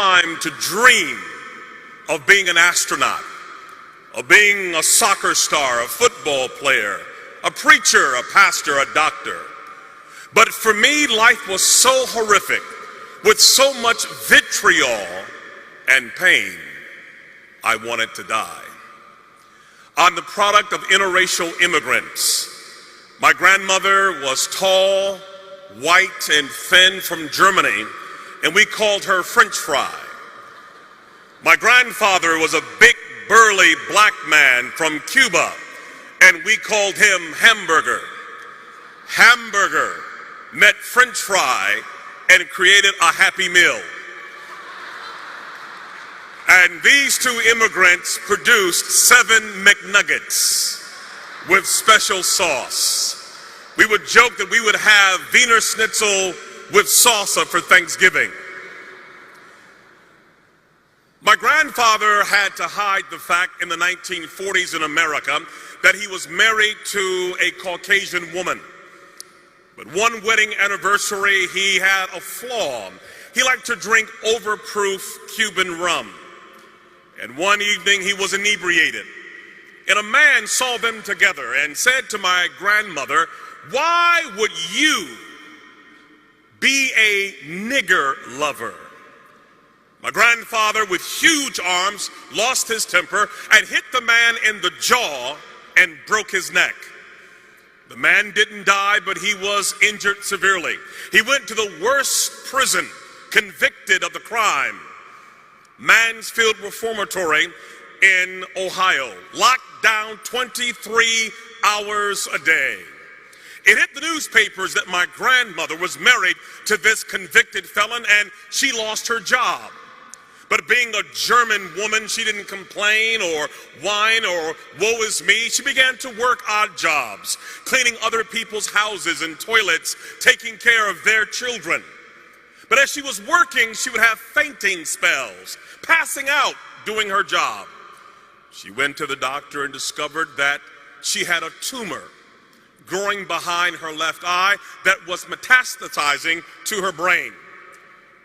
time to dream of being an astronaut, of being a soccer star, a football player, a preacher, a pastor, a doctor. But for me, life was so horrific, with so much vitriol and pain, I wanted to die. I'm the product of interracial immigrants. My grandmother was tall, white, and thin from Germany, and we called her French fry. My grandfather was a big, burly black man from Cuba, and we called him Hamburger. Hamburger met French fry and created a Happy Meal. And these two immigrants produced 7 McNuggets with special sauce. We would joke that we would have Wiener Schnitzel with salsa for Thanksgiving. My grandfather had to hide the fact in the 1940s in America that he was married to a Caucasian woman. But one wedding anniversary, he had a flaw. He liked to drink overproof Cuban rum. And one evening he was inebriated. And a man saw them together and said to my grandmother, "Why would you be a nigger lover?" My grandfather, with huge arms, lost his temper and hit the man in the jaw and broke his neck. The man didn't die, but he was injured severely. He went to the worst prison, convicted of the crime, Mansfield Reformatory in Ohio, locked down 23 hours a day. It hit the newspapers that my grandmother was married to this convicted felon and she lost her job. But being a German woman, she didn't complain or whine or woe is me. She began to work odd jobs, cleaning other people's houses and toilets, taking care of their children. But as she was working, she would have fainting spells, passing out doing her job. She went to the doctor and discovered that she had a tumor growing behind her left eye that was metastasizing to her brain.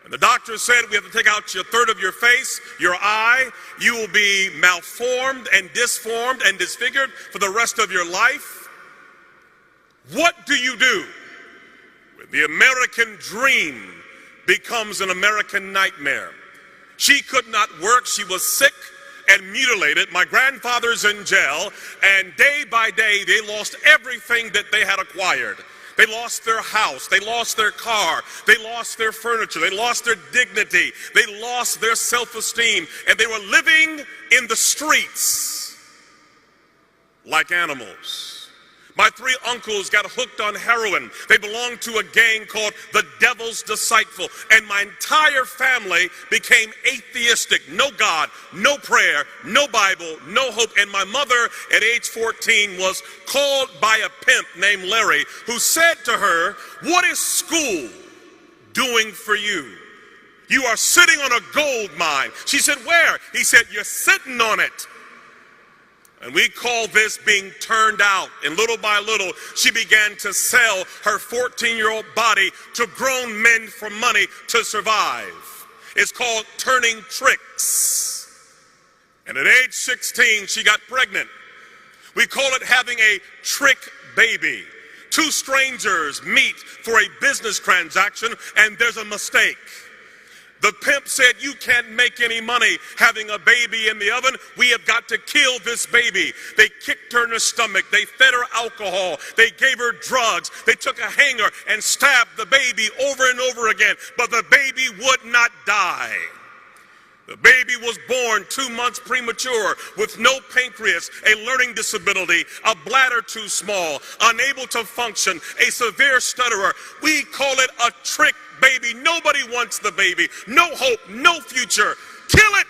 And the doctor said, "We have to take out a third of your face, your eye. You will be malformed and disformed and disfigured for the rest of your life." What do you do when the American dream becomes an American nightmare? She could not work. She was sick and mutilated. My grandfather's in jail, and day by day they lost everything that they had acquired. They lost their house, they lost their car, they lost their furniture, they lost their dignity, they lost their self-esteem, and they were living in the streets like animals. My 3 uncles got hooked on heroin. They belonged to a gang called the Devil's Disciple, and my entire family became atheistic. No God, no prayer, no Bible, no hope. And my mother at age 14 was called by a pimp named Larry, who said to her, "What is school doing for you? You are sitting on a gold mine." She said, "Where?" He said, "You're sitting on it." And we call this being turned out. And little by little, she began to sell her 14-year-old body to grown men for money to survive. It's called turning tricks. And at age 16, she got pregnant. We call it having a trick baby. 2 strangers meet for a business transaction, and there's a mistake. The pimp said, "You can't make any money having a baby in the oven. We have got to kill this baby." They kicked her in the stomach. They fed her alcohol. They gave her drugs. They took a hanger and stabbed the baby over and over again. But the baby would not die. The baby was born 2 months premature with no pancreas, a learning disability, a bladder too small, unable to function, a severe stutterer. We call it a trick baby. Nobody wants the baby. No hope, no future. Kill it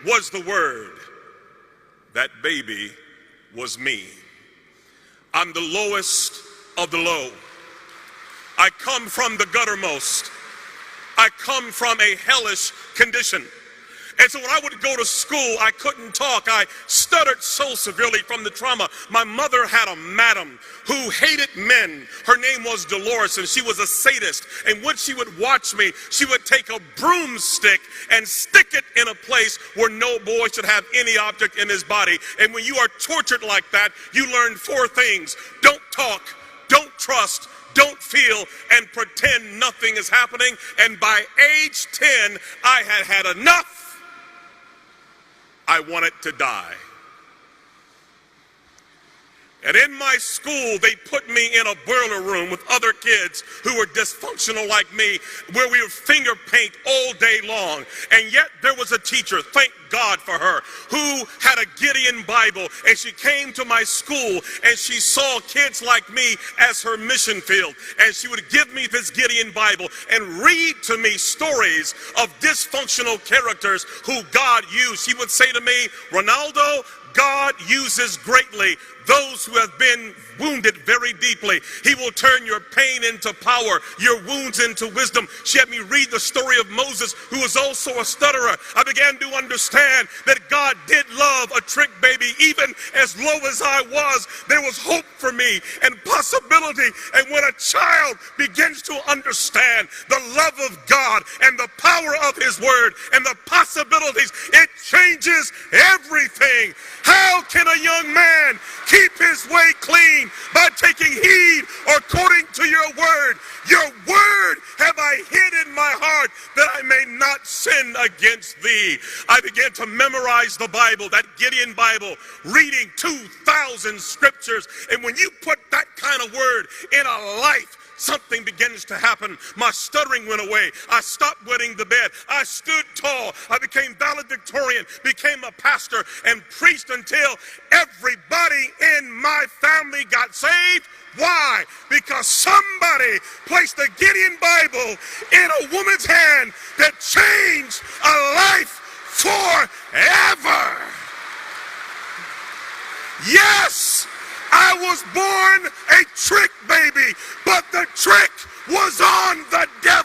was the word. That baby was me. I'm the lowest of the low. I come from the guttermost. I come from a hellish condition. And so when I would go to school, I couldn't talk. I stuttered so severely from the trauma. My mother had a madam who hated men. Her name was Dolores, and she was a sadist. And when she would watch me, she would take a broomstick and stick it in a place where no boy should have any object in his body. And when you are tortured like that, you learn 4 things. Don't talk, don't trust, don't feel, and pretend nothing is happening. And by age 10, I had had enough. I wanted to die. And in my school, they put me in a boiler room with other kids who were dysfunctional like me, where we would finger paint all day long. And yet there was a teacher, thank God for her, who had a Gideon Bible. And she came to my school and she saw kids like me as her mission field. And she would give me this Gideon Bible and read to me stories of dysfunctional characters who God used. She would say to me, Ronaldo, God uses greatly those who have been wounded very deeply. He will turn your pain into power, your wounds into wisdom. She had me read the story of Moses, who was also a stutterer. I began to understand that God did love a trick baby. Even as low as I was, there was hope for me and possibility. And when a child begins to understand the love of God and the power of His Word and the possibilities, it changes everything. How can a young man keep his way clean? By taking heed according to your word. Your word have I hid in my heart that I may not sin against thee. I began to memorize the Bible, that Gideon Bible, reading 2,000 scriptures. And when you put that kind of word in a life, something begins to happen. My stuttering went away. I stopped wetting the bed. I stood tall. I became valedictorian, became a pastor, and preached until everybody in my family got saved. Why? Because somebody placed the Gideon Bible in a woman's hand that changed a life forever. Yes, I was born a trick baby, but the trick was on the devil.